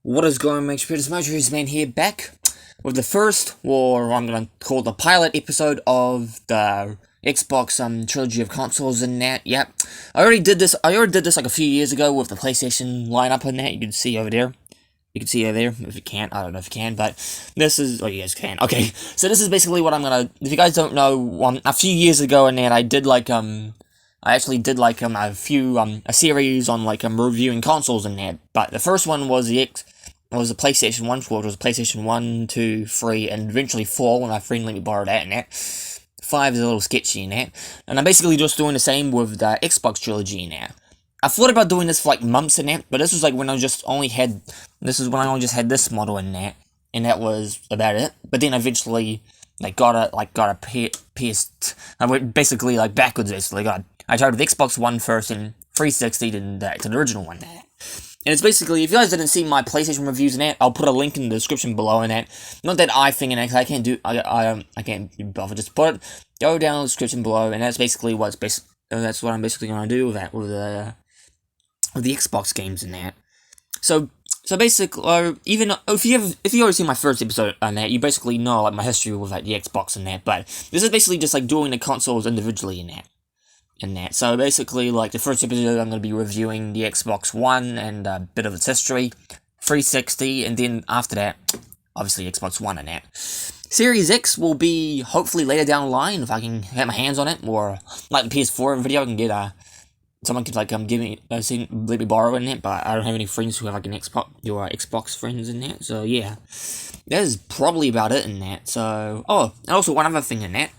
What is going on, make it's Mojo's Man here, back with the first, or I'm gonna call the pilot episode of the Xbox trilogy of consoles and that. Yep, I already did this like a few years ago with the PlayStation lineup and that. You can see over there. You can see over there. If you can't, I don't know if you can, but this is. Oh, you guys can. Okay, so this is basically what I'm gonna. If you guys don't know, a few years ago and that I did like I actually did like a series on like reviewing consoles and that. But the first one was the PlayStation 1, which was PlayStation 1, 2, 3, and eventually 4 when my friend let me borrow that and that. 5 is a little sketchy in that. And I'm basically just doing the same with the Xbox Trilogy in that. I thought about doing this for like months in that, but this was like when I only just had this model in that, and that was about it. But then eventually got a I went basically like backwards basically. I tried with Xbox One first and 360 to the original one. And it's basically, if you guys didn't see my PlayStation reviews in that, I'll put a link in the description below in that. Not that I think in that, I can't be bothered. Just go down in the description below, and that's basically that's what I'm basically gonna do with that with the Xbox games in that. So basically, even if you already seen my first episode on that, you basically know like my history with like the Xbox and that. But this is basically just like doing the consoles individually in that. So basically, like, the first episode, I'm going to be reviewing the Xbox One and a bit of its history, 360, and then after that, obviously Xbox One and that. Series X will be hopefully later down the line, if I can get my hands on it, or like the PS4 video, I can get, someone could, like, let me borrow in it, but I don't have any friends who have, like, Xbox friends in that, so yeah. That is probably about it in that, so, oh, and also one other thing in that.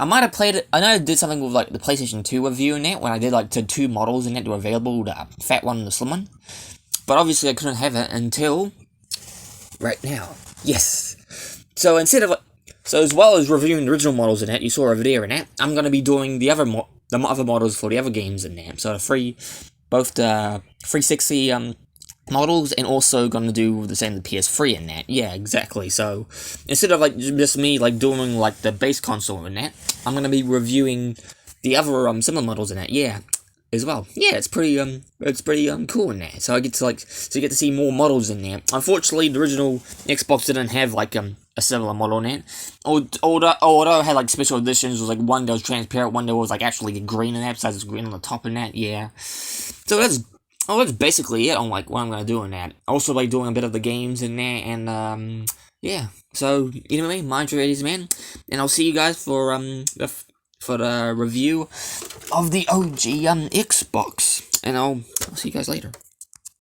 I might have played it. I know I did something with like the PlayStation 2 review in that when I did like the 2 models in that that were available, the fat one and the slim one. But obviously I couldn't have it until right now. Yes. So as well as reviewing the original models in that you saw over there in that, I'm gonna be doing the other models for the other games in that. So both the 360 models, and also gonna do the same with the PS3 in that. Yeah, exactly. So instead of like just me like doing like the base console in that, I'm gonna be reviewing the other similar models in that. Yeah, as well. Yeah, it's pretty cool in that. So I get to see more models in there. Unfortunately, the original Xbox didn't have like a similar model in it. Although it had like special editions, was like one that was transparent, one that was like actually green in that, besides it's green on the top in that. Yeah. So that's basically it on like what I'm gonna do in that. Also like doing a bit of the games in there, and yeah. So anyway, mind your ladies, man, and I'll see you guys for the review of the OG Xbox, and I'll see you guys later.